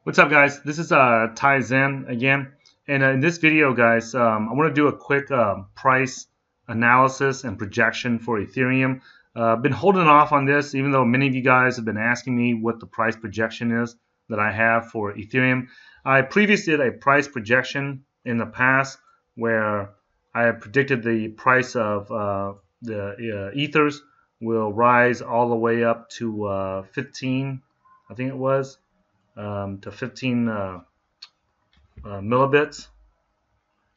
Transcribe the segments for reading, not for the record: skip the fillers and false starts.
What's up, guys? This is Ty Zen again, and in this video, guys, I want to do a quick price analysis and projection for Ethereum. I've been holding off on this, even though many of you guys have been asking me what the price projection is that I have for Ethereum. I previously did a price projection in the past where I had predicted the price of the ethers will rise all the way up to 15, I think it was. To 15 millibits,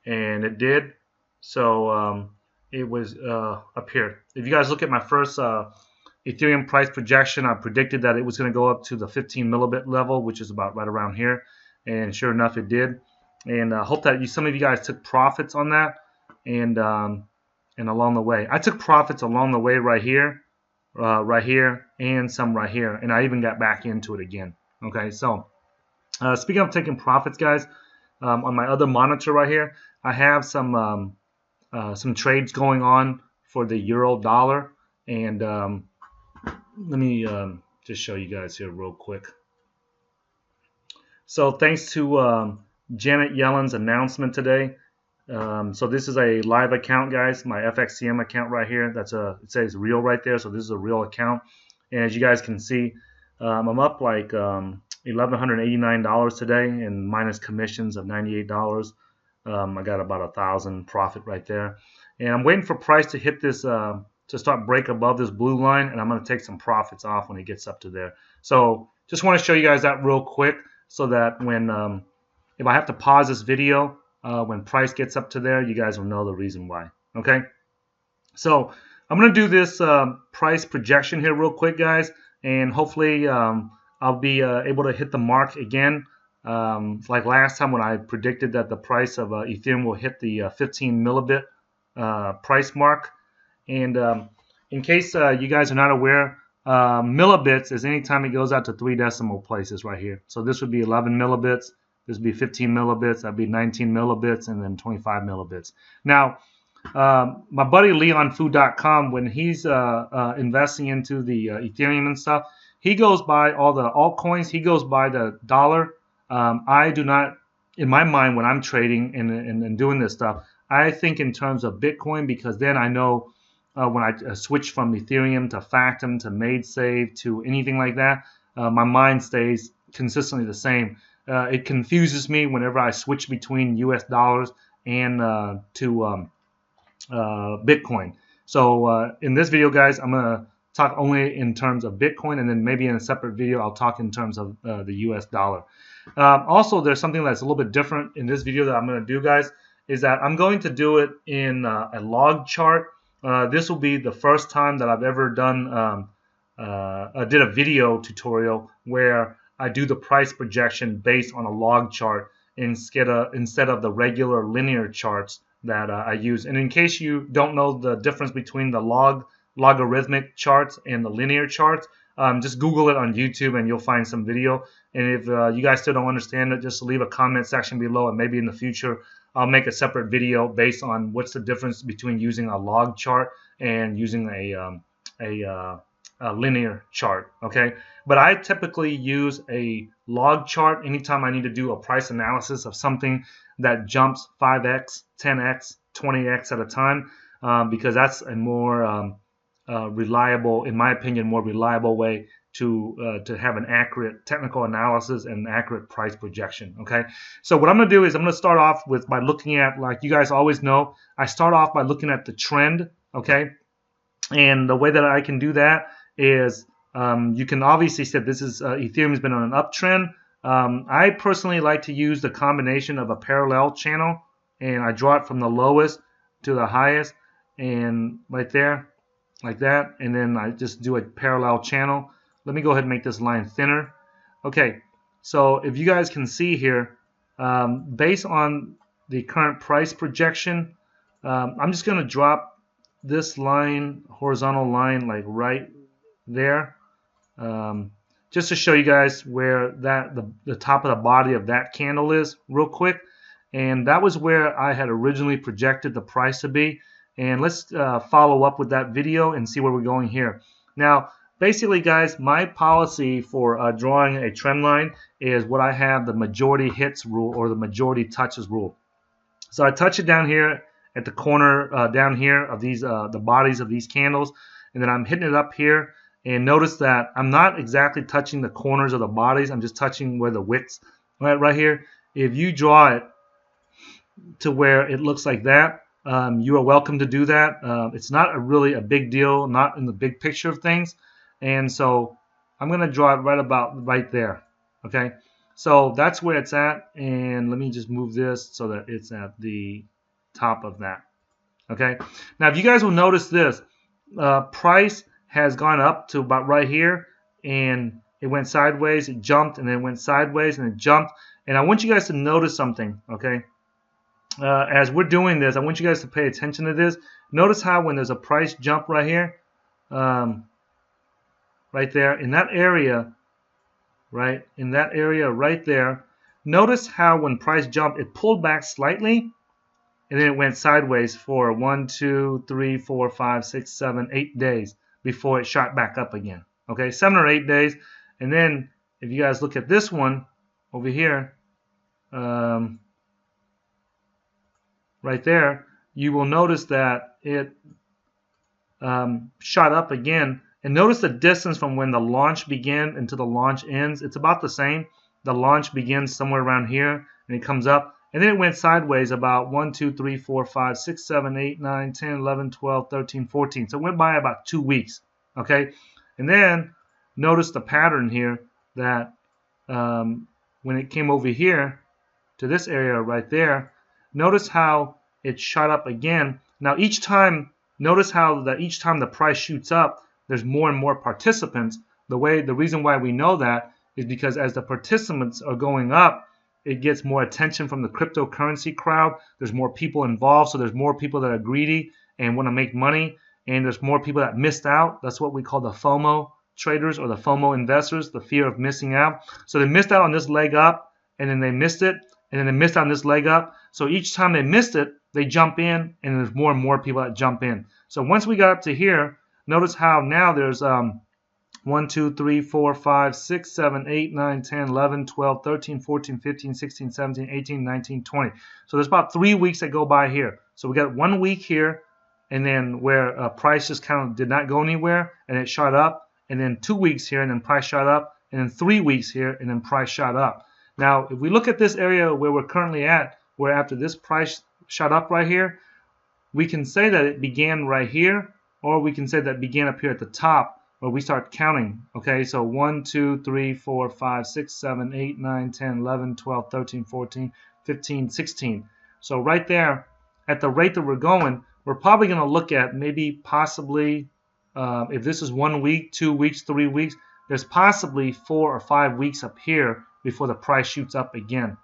and it did. So it was up here. If you guys look at my first Ethereum price projection, I predicted that it was going to go up to the 15 millibit level, which is about right around here, and sure enough, it did. And I hope that some of you guys took profits on that, and along the way, I took profits along the way right here, and some right here, and I even got back into it again. Okay, so speaking of taking profits, guys, on my other monitor right here, I have some trades going on for the euro dollar, and let me just show you guys here real quick. So thanks to Janet Yellen's announcement today. So this is a live account, guys. My FXCM account right here. It says real right there. So this is a real account, and as you guys can see, I'm up like $1,189 today, and minus commissions of $98. I got about 1,000 profit right there, and I'm waiting for price to hit this to start break above this blue line, and I'm going to take some profits off when it gets up to there. So just want to show you guys that real quick, so that when if I have to pause this video when price gets up to there, you guys will know the reason why. Okay, so I'm going to do this price projection here real quick, guys. And hopefully I'll be able to hit the mark again, like last time when I predicted that the price of Ethereum will hit the 15 millibit price mark. And in case you guys are not aware, millibits is anytime it goes out to 3 decimal places right here. So this would be 11 millibits, this would be 15 millibits, that'd be 19 millibits, and then 25 millibits. Now, my buddy LeonFu.com, when he's investing into the Ethereum and stuff, he goes by all the altcoins. He goes by the dollar. I do not, in my mind, when I'm trading and doing this stuff, I think in terms of Bitcoin, because then I know when I switch from Ethereum to Factom to MaidSave to anything like that, my mind stays consistently the same. It confuses me whenever I switch between US dollars and to Bitcoin. So in this video, guys, I'm gonna talk only in terms of Bitcoin, and then maybe in a separate video I'll talk in terms of the US dollar. Also, there's something that's a little bit different in this video that I'm going to do, guys, is that I'm going to do it in a log chart. This will be the first time that I've ever done did a video tutorial where I do the price projection based on a log chart instead of the regular linear charts that I use. And in case you don't know the difference between the logarithmic charts and the linear charts, just Google it on YouTube and you'll find some video. And if you guys still don't understand it, just leave a comment section below, and maybe in the future I'll make a separate video based on what's the difference between using a log chart and using a linear chart. Okay, but I typically use a log chart anytime I need to do a price analysis of something that jumps 5x, 10x, 20x at a time, because that's a more reliable, in my opinion, more reliable way to have an accurate technical analysis and accurate price projection. Okay, so what I'm going to do is I'm going to start off by looking at, like you guys always know, I start off by looking at the trend. Okay, and the way that I can do that is you can obviously say this is Ethereum's been on an uptrend. I personally like to use the combination of a parallel channel, and I draw it from the lowest to the highest, and right there, like that, and then I just do a parallel channel. Let me go ahead and make this line thinner. Okay, so if you guys can see here, based on the current price projection, I'm just going to drop this line, horizontal line, like right there, just to show you guys where the top of the body of that candle is real quick. And that was where I had originally projected the price to be. And let's follow up with that video and see where we're going here. Now, basically, guys, my policy for drawing a trend line is what I have the majority hits rule or the majority touches rule. So I touch it down here at the corner down here of these the bodies of these candles, and then I'm hitting it up here. And notice that I'm not exactly touching the corners of the bodies. I'm just touching where the wicks right here. If you draw it to where it looks like that, you are welcome to do that. It's not really a big deal, not in the big picture of things. And so I'm going to draw it right about right there. Okay, so that's where it's at. And let me just move this so that it's at the top of that. Okay, now if you guys will notice this, price has gone up to about right here, and it went sideways, it jumped, and then it went sideways, and it jumped. And I want you guys to notice something, okay? As we're doing this, I want you guys to pay attention to this. Notice how when there's a price jump right here, right there, in that area, right? In that area right there, notice how when price jumped, it pulled back slightly, and then it went sideways for 1, 2, 3, 4, 5, 6, 7, 8 days before it shot back up again. Okay, 7 or 8 days. And then if you guys look at this one over here, right there, you will notice that it shot up again. And notice the distance from when the launch began until the launch ends. It's about the same. The launch begins somewhere around here, and it comes up. And then it went sideways about 1, 2, 3, 4, 5, 6, 7, 8, 9, 10, 11, 12, 13, 14. So it went by about 2 weeks. Okay? And then notice the pattern here that when it came over here to this area right there, notice how it shot up again. Now each time, notice how that each time the price shoots up, there's more and more participants. The reason why we know that is because as the participants are going up, it gets more attention from the cryptocurrency crowd. There's more people involved, so there's more people that are greedy and want to make money, and there's more people that missed out. That's what we call the FOMO traders or the FOMO investors, the fear of missing out. So they missed out on this leg up, and then they missed it, and then they missed out on this leg up. So each time they missed it, they jump in, and there's more and more people that jump in. So once we got up to here, notice how now there's 1, 2, 3, 4, 5, 6, 7, 8, 9, 10, 11, 12, 13, 14, 15, 16, 17, 18, 19, 20. So there's about 3 weeks that go by here. So we got 1 week here, and then where price just kind of did not go anywhere, and it shot up, and then 2 weeks here, and then price shot up, and then 3 weeks here, and then price shot up. Now, if we look at this area where we're currently at, where after this price shot up right here, we can say that it began right here, or we can say that it began up here at the top, where we start counting. Okay, so 1, 2, 3, 4, 5, 6, 7, 8, 9, 10, 11, 12, 13, 14, 15, 16. So right there, at the rate that we're going, we're probably going to look at maybe possibly, if this is 1 week, 2 weeks, 3 weeks, there's possibly 4 or 5 weeks up here before the price shoots up again.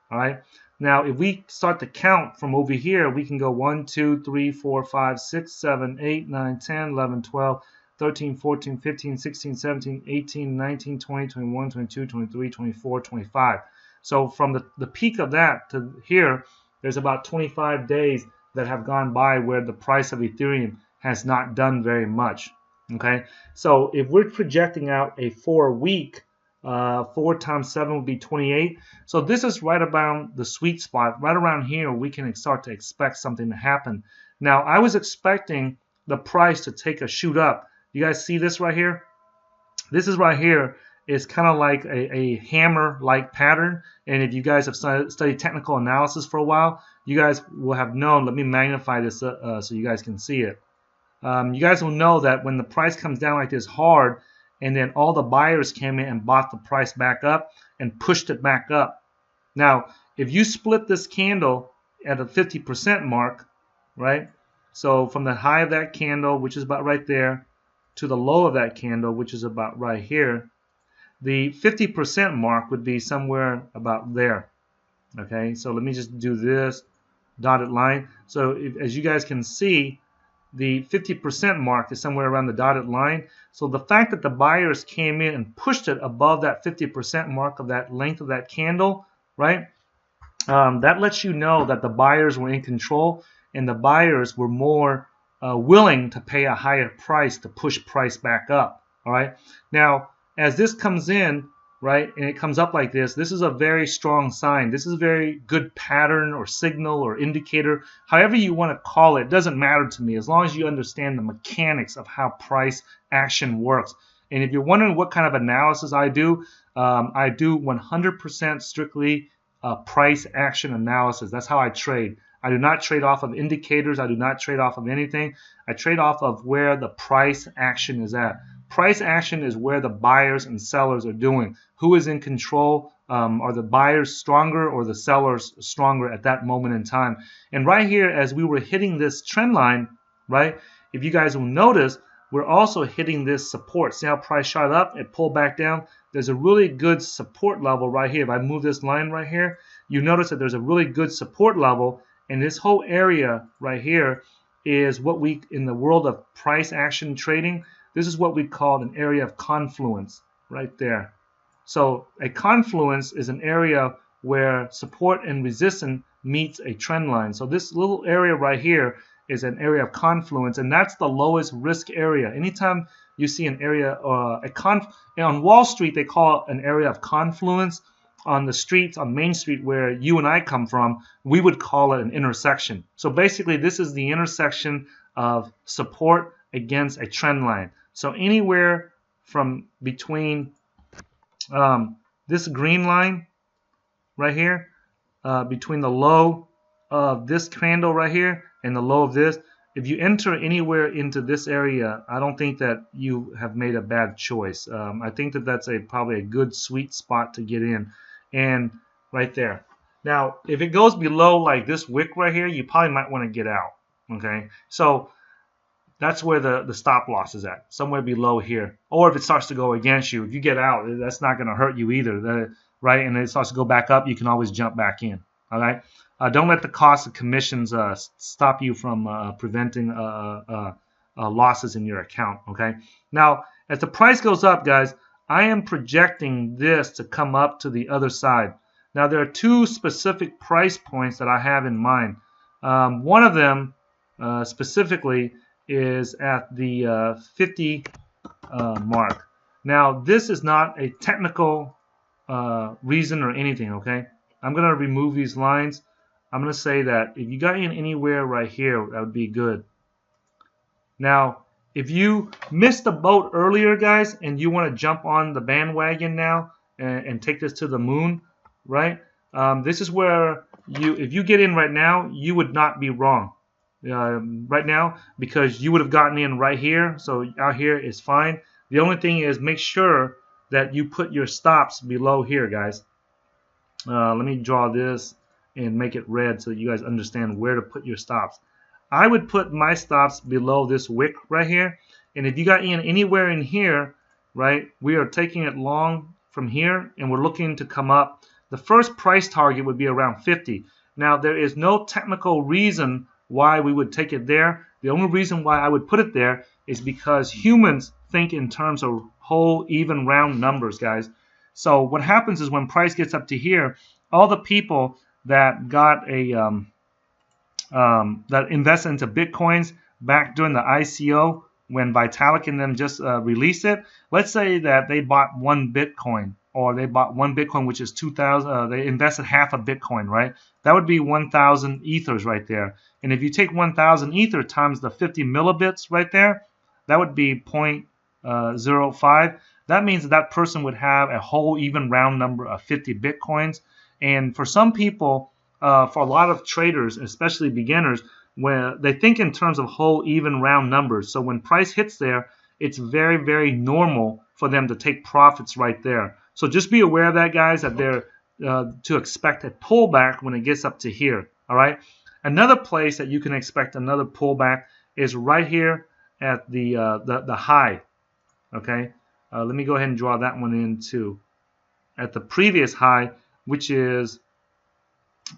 All right. Now, if we start to count from over here, we can go 1, 2, 3, 4, 5, 6, 7, 8, 9, 10, 11, 12, 13, 14, 15, 16, 17, 18, 19, 20, 21, 22, 23, 24, 25. So from the peak of that to here, there's about 25 days that have gone by where the price of Ethereum has not done very much. Okay, so if we're projecting out a 4 week, 4 times 7 would be 28. So this is right around the sweet spot. Right around here, we can start to expect something to happen. Now, I was expecting the price to take a shoot up. You guys see this right here? This is right here is kind of like a hammer-like pattern. And if you guys have studied technical analysis for a while, you guys will have known. Let me magnify this so you guys can see it. You guys will know that when the price comes down like this hard, and then all the buyers came in and bought the price back up and pushed it back up. Now, if you split this candle at a 50% mark, right? So from the high of that candle, which is about right there, to the low of that candle, which is about right here, the 50% mark would be somewhere about there. Okay, so let me just do this dotted line. So as you guys can see, the 50% mark is somewhere around the dotted line. So the fact that the buyers came in and pushed it above that 50% mark of that length of that candle, right? That lets you know that the buyers were in control, and the buyers were more willing to pay a higher price to push price back up. All right. Now, as this comes in, right, and it comes up like this is a very strong sign. This is a very good pattern or signal or indicator, however you want to call it. It doesn't matter to me as long as you understand the mechanics of how price action works. And if you're wondering what kind of analysis I do 100% strictly price action analysis. That's how I trade. I do not trade off of indicators. I do not trade off of anything. I trade off of where the price action is at. Price action is where the buyers and sellers are doing. Who is in control? Are the buyers stronger or the sellers stronger at that moment in time? And right here, as we were hitting this trend line, right, if you guys will notice, we're also hitting this support. See how price shot up? It pulled back down. There's a really good support level right here. If I move this line right here, you notice that there's a really good support level. And this whole area right here is what we, in the world of price action trading, this is what we call an area of confluence right there. So a confluence is an area where support and resistance meets a trend line. So this little area right here is an area of confluence, and that's the lowest risk area. Anytime you see an area, on Wall Street, they call it an area of confluence. On the streets, on Main Street, where you and I come from, we would call it an intersection. So basically, this is the intersection of support against a trend line. So anywhere from between this green line right here, between the low of this candle right here and the low of this, if you enter anywhere into this area, I don't think that you have made a bad choice. I think that that's probably a good sweet spot to get in. And right there. Now, if it goes below like this wick right here, you probably might want to get out. Okay, so that's where the stop loss is at, somewhere below here. Or if it starts to go against you, if you get out, that's not going to hurt you either, right? And it starts to go back up, you can always jump back in. All right. Don't let the cost of commissions stop you from preventing losses in your account. Okay. Now, as the price goes up, guys, I am projecting this to come up to the other side. Now, there are two specific price points that I have in mind. One of them specifically is at the 50 mark. Now, this is not a technical reason or anything, okay? I'm going to remove these lines. I'm going to say that if you got in anywhere right here, that would be good. Now, if you missed the boat earlier, guys, and you want to jump on the bandwagon now and take this to the moon, right? This is where if you get in right now, you would not be wrong right now, because you would have gotten in right here. So out here is fine. The only thing is make sure that you put your stops below here, guys. Let me draw this and make it red so that you guys understand where to put your stops. I would put my stops below this wick right here. And if you got in anywhere in here, right, we are taking it long from here and we're looking to come up. The first price target would be around 50. Now, there is no technical reason why we would take it there. The only reason why I would put it there is because humans think in terms of whole, even, round numbers, guys. So what happens is when price gets up to here, all the people that got a that invested into Bitcoins back during the ICO when Vitalik and them just released it, let's say that they bought 1 Bitcoin, or they bought 1 Bitcoin, which is 2,000, they invested half a Bitcoin, right? That would be 1,000 ethers right there. And if you take 1,000 ether times the 50 millibits right there, that would be 0.05. That means that person would have a whole, even, round number of 50 Bitcoins. And for some people, for a lot of traders, especially beginners, where they think in terms of whole, even, round numbers. So when price hits there, it's very, very normal for them to take profits right there. So just be aware of that, guys, that they're to expect a pullback when it gets up to here. All right. Another place that you can expect another pullback is right here at the high. Okay. Let me go ahead and draw that one in too. At the previous high, which is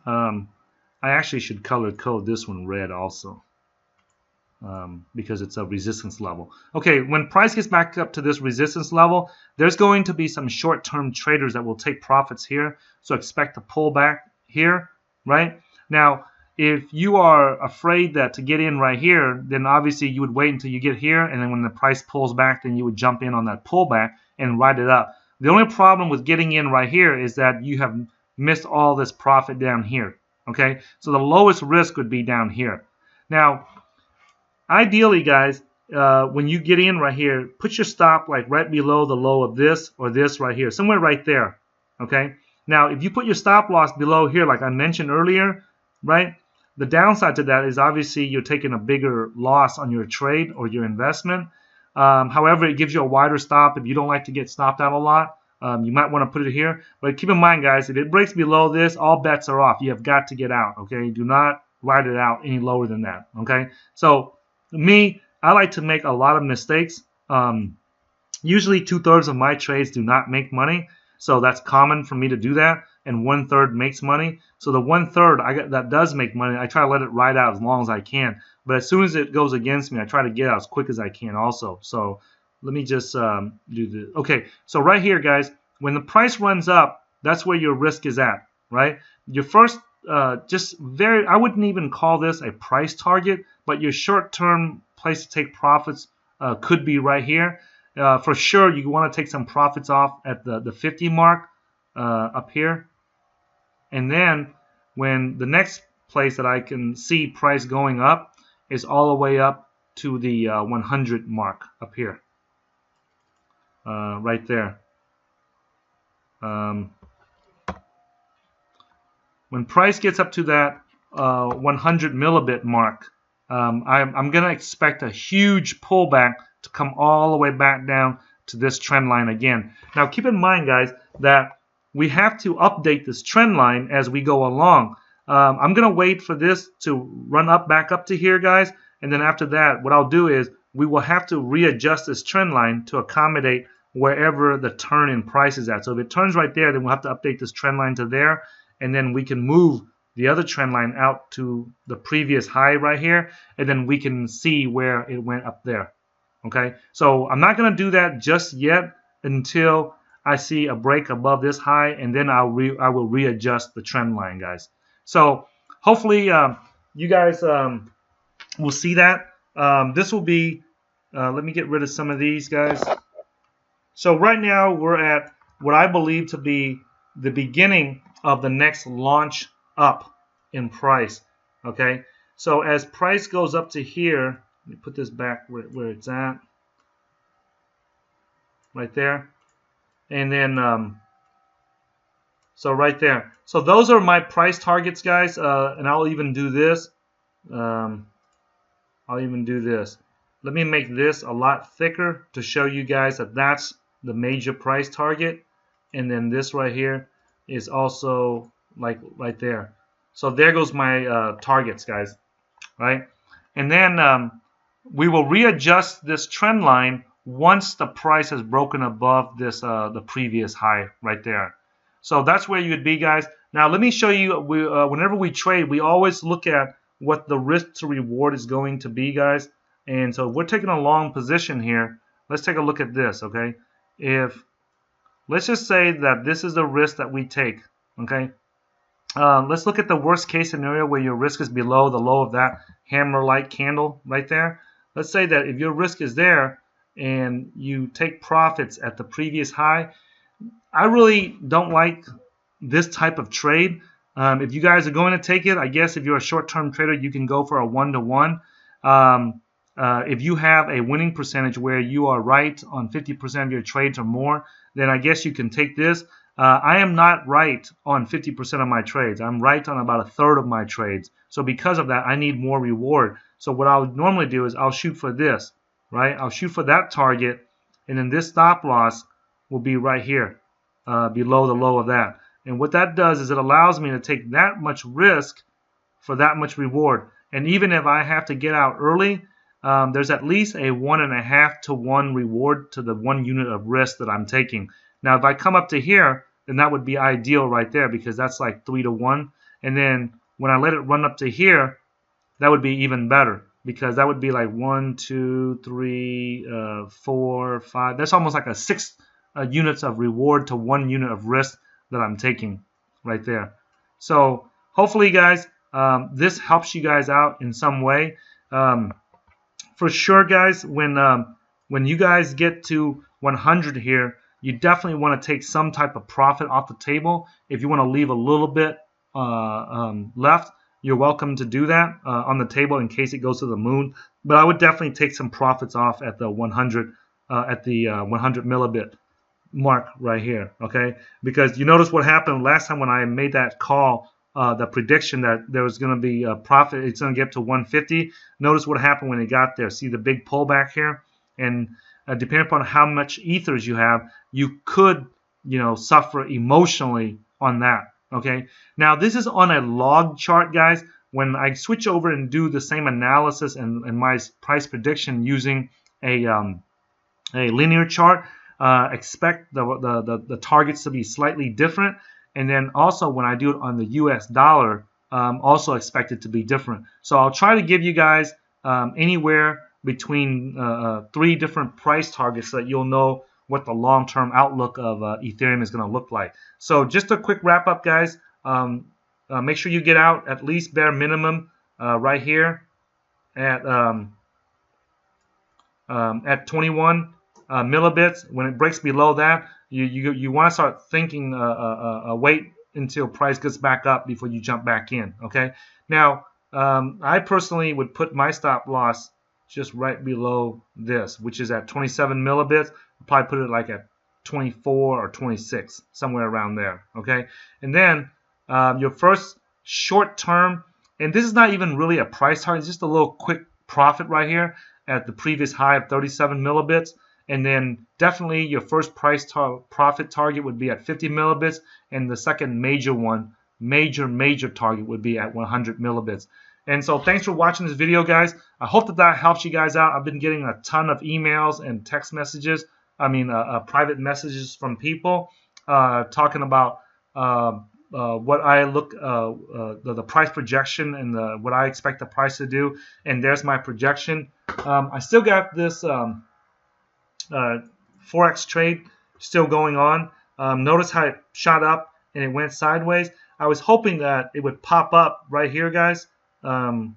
I actually should color code this one red also, because it's a resistance level. Okay, when price gets back up to this resistance level, there's going to be some short-term traders that will take profits here. So expect a pullback here, right? Now, if you are afraid that to get in right here, then obviously you would wait until you get here, and then when the price pulls back, then you would jump in on that pullback and ride it up. The only problem with getting in right here is that you have missed all this profit down here. Okay, so the lowest risk would be down here. Now, ideally, guys, when you get in right here, put your stop like right below the low of this or this right here, somewhere right there. Okay. Now, if you put your stop loss below here, like I mentioned earlier, right? The downside to that is obviously you're taking a bigger loss on your trade or your investment. However, it gives you a wider stop. If you don't like to get stopped out a lot, you might want to put it here. But keep in mind, guys, if it breaks below this, all bets are off. You have got to get out. Okay. Do not ride it out any lower than that. Okay. So me, I like to make a lot of mistakes. Usually 2/3 of my trades do not make money. So that's common for me to do that, and 1/3 makes money. So the 1/3 that does make money, I try to let it ride out as long as I can. But as soon as it goes against me, I try to get out as quick as I can also. So let me just do this. Okay, so right here, guys, when the price runs up, that's where your risk is at, right? Your first, I wouldn't even call this a price target, but your short-term place to take profits could be right here. For sure, you want to take some profits off at the 50 mark up here. And then when the next place that I can see price going up is all the way up to the 100 mark up here. Right there. When price gets up to that 100 millibit mark, I'm going to expect a huge pullback to come all the way back down to this trend line again. Now keep in mind, guys, that we have to update this trend line as we go along. I'm going to wait for this to run up back up to here, guys, and then after that, what I'll do is we will have to readjust this trend line to accommodate wherever the turn in price is at. So if it turns right there, then we'll have to update this trend line to there, and then we can move the other trend line out to the previous high right here, and then we can see where it went up there. Okay, so I'm not going to do that just yet until I see a break above this high, and then I will readjust the trend line, guys. So hopefully you guys will see that. This will be, let me get rid of some of these, guys. So right now we're at what I believe to be the beginning of the next launch up in price. Okay, so as price goes up to here, let me put this back where it's at, right there, and then so right there. So those are my price targets, guys, and I'll even do this. I'll even do this. Let me make this a lot thicker to show you guys that that's the major price target, and then this right here is also like right there. So there goes my targets, guys, right? And then we will readjust this trend line once the price has broken above this the previous high right there. So that's where you would be, guys. Now let me show you. Whenever we trade, we always look at what the risk to reward is going to be, guys. And so if we're taking a long position here, let's take a look at this. Okay, let's just say that this is the risk that we take. Okay, let's look at the worst case scenario where your risk is below the low of that hammer-like candle right there. Let's say that if your risk is there and you take profits at the previous high, I really don't like this type of trade. If you guys are going to take it, I guess if you're a short-term trader, you can go for a 1-to-1. If you have a winning percentage where you are right on 50% of your trades or more, then I guess you can take this. I am not right on 50% of my trades. I'm right on about 1/3 of my trades. So because of that, I need more reward. So what I would normally do is I'll shoot for this, right? I'll shoot for that target, and then this stop loss will be right here, below the low of that. And what that does is it allows me to take that much risk for that much reward. And even if I have to get out early, there's at least a 1.5-to-1 reward to the 1 unit of risk that I'm taking. Now, if I come up to here, then that would be ideal right there because that's like 3-to-1. And then when I let it run up to here, that would be even better because that would be like 1, 2, 3, 4, 5. That's almost like a 6 units of reward to 1 unit of risk that I'm taking right there. So hopefully, guys, this helps you guys out in some way. For sure, guys, when you guys get to 100 here, you definitely want to take some type of profit off the table. If you want to leave a little bit left, you're welcome to do that on the table in case it goes to the moon. But I would definitely take some profits off at the 100 100 millibit mark right here, okay? Because you notice what happened last time when I made that call, the prediction that there was going to be a profit, it's going to get to 150. Notice what happened when it got there. See the big pullback here? And depending upon how much ethers you have, you could, suffer emotionally on that, okay? Now, this is on a log chart, guys. When I switch over and do the same analysis and my price prediction using a linear chart, expect the targets to be slightly different. And then also when I do it on the US dollar, also expect it to be different. So I'll try to give you guys anywhere between 3 different price targets so that you'll know what the long-term outlook of Ethereum is going to look like. So just a quick wrap up, guys. Make sure you get out at least bare minimum right here at 21 millibits. When it breaks below that, you want to start thinking wait until price gets back up before you jump back in. Okay. Now, I personally would put my stop loss just right below this, which is at 27 millibits. I'll probably put it like at 24 or 26, somewhere around there. Okay. And then your first short term, and this is not even really a price target, it's just a little quick profit right here at the previous high of 37 millibits. And then definitely your first profit target would be at 50 millibits, and the second major one, major target would be at 100 millibits. And so thanks for watching this video, guys. I hope that helps you guys out. I've been getting a ton of emails and text messages, private messages from people talking about what I look, the price projection and what I expect the price to do. And there's my projection. I still got this Forex trade still going on. Notice how it shot up and it went sideways. I was hoping that it would pop up right here, guys. But I'm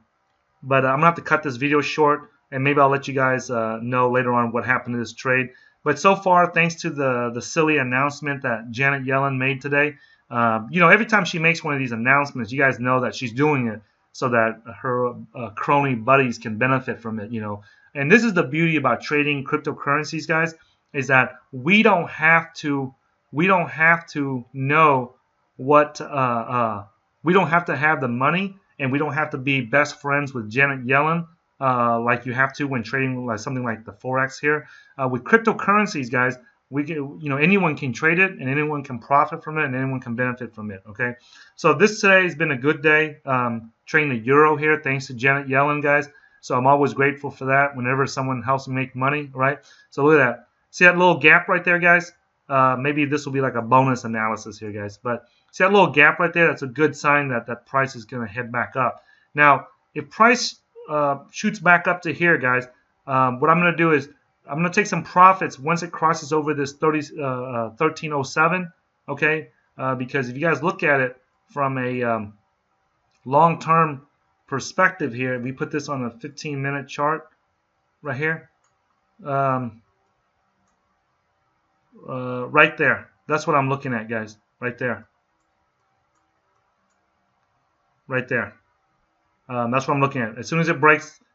gonna have to cut this video short, and maybe I'll let you guys know later on what happened to this trade. But so far, thanks to the silly announcement that Janet Yellen made today, every time she makes one of these announcements, you guys know that she's doing it so that her crony buddies can benefit from it. And this is the beauty about trading cryptocurrencies, guys, is that we don't have to know what we don't have to have the money, and we don't have to be best friends with Janet Yellen like you have to when trading like something like the Forex here. With cryptocurrencies, guys, we can, anyone can trade it, and anyone can profit from it, and anyone can benefit from it. Okay, so this today has been a good day trading the euro here, thanks to Janet Yellen, guys. So I'm always grateful for that whenever someone helps me make money, right? So look at that. See that little gap right there, guys? Maybe this will be like a bonus analysis here, guys. But see that little gap right there? That's a good sign that that price is going to head back up. Now, if price shoots back up to here, guys, what I'm going to do is I'm going to take some profits once it crosses over this 1307, okay? Because if you guys look at it from a long-term perspective here, we put this on a 15-minute chart right here. Right there. That's what I'm looking at, guys. Right there. Right there. That's what I'm looking at. As soon as it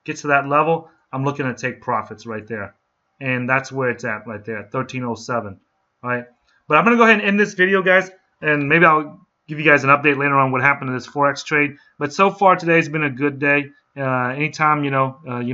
gets to that level, I'm looking to take profits right there. And that's where it's at right there, 1307. All right. But I'm going to go ahead and end this video, guys. And maybe I'll give you guys an update later on what happened to this Forex trade. But so far today has been a good day. Anytime, you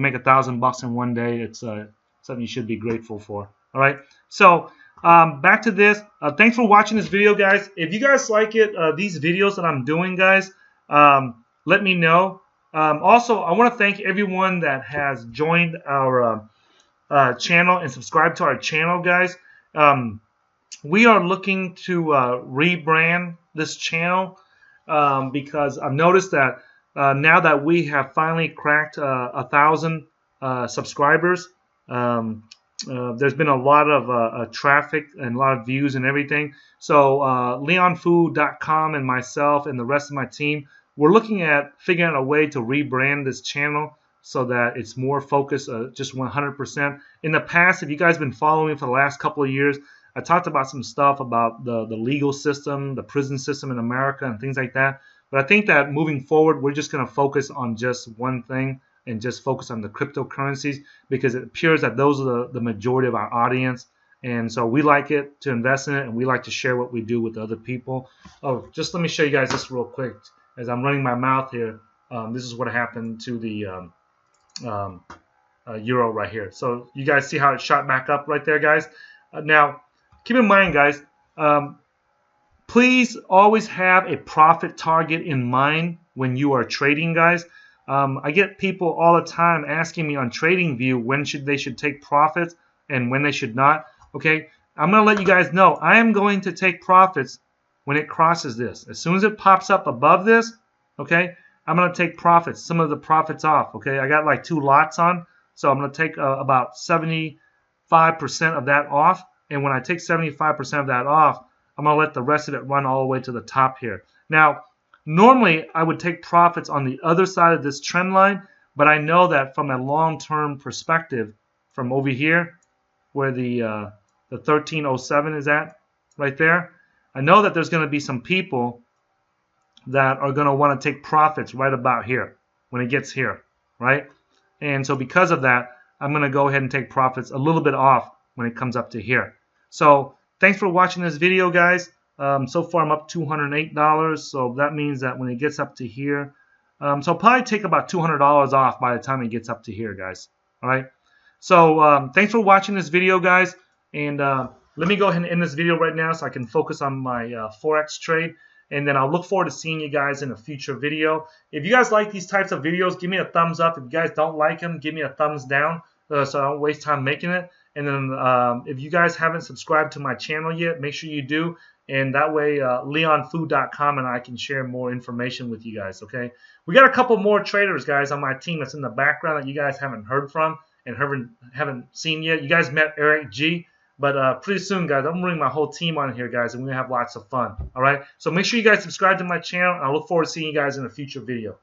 make $1,000 in one day, it's something you should be grateful for. All right. So back to this. Thanks for watching this video, guys. If you guys like it, these videos that I'm doing, guys, let me know. Also, I want to thank everyone that has joined our channel and subscribed to our channel, guys. We are looking to rebrand this channel because I've noticed that now that we have finally cracked 1,000 subscribers, there's been a lot of traffic and a lot of views and everything. So leonfu.com and myself and the rest of my team, we're looking at figuring out a way to rebrand this channel so that it's more focused, just 100%. In the past, if you guys have been following me for the last couple of years, I talked about some stuff about the legal system, the prison system in America, and things like that. But I think that moving forward, we're just going to focus on just one thing and just focus on the cryptocurrencies, because it appears that those are the majority of our audience. And so we like it to invest in it, and we like to share what we do with other people. Oh, just let me show you guys this real quick. As I'm running my mouth here, this is what happened to the euro right here. So you guys see how it shot back up right there, guys? Now, keep in mind, guys, please always have a profit target in mind when you are trading, guys. I get people all the time asking me on TradingView when they should take profits and when they should not. Okay, I'm going to let you guys know I am going to take profits when it crosses this. As soon as it pops up above this, okay, I'm going to take profits, some of the profits off. Okay, I got like 2 lots on, so I'm going to take about 75% of that off. And when I take 75% of that off, I'm going to let the rest of it run all the way to the top here. Now, normally I would take profits on the other side of this trend line, but I know that from a long-term perspective, from over here, where the 1307 is at, right there, I know that there's going to be some people that are going to want to take profits right about here when it gets here, right? And so because of that, I'm going to go ahead and take profits a little bit off when it comes up to here. So thanks for watching this video, guys. So far I'm up $208, so that means that when it gets up to here, so I'll probably take about $200 off by the time it gets up to here, guys. All right. So thanks for watching this video, guys, and let me go ahead and end this video right now so I can focus on my Forex trade, and then I'll look forward to seeing you guys in a future video. If you guys like these types of videos, give me a thumbs up. If you guys don't like them, give me a thumbs down so I don't waste time making it. And then if you guys haven't subscribed to my channel yet, make sure you do. And that way, leonfood.com and I can share more information with you guys, okay? We got a couple more traders, guys, on my team that's in the background that you guys haven't heard from and haven't seen yet. You guys met Eric G. But pretty soon, guys, I'm going to bring my whole team on here, guys, and we're going to have lots of fun, all right? So make sure you guys subscribe to my channel, and I look forward to seeing you guys in a future video.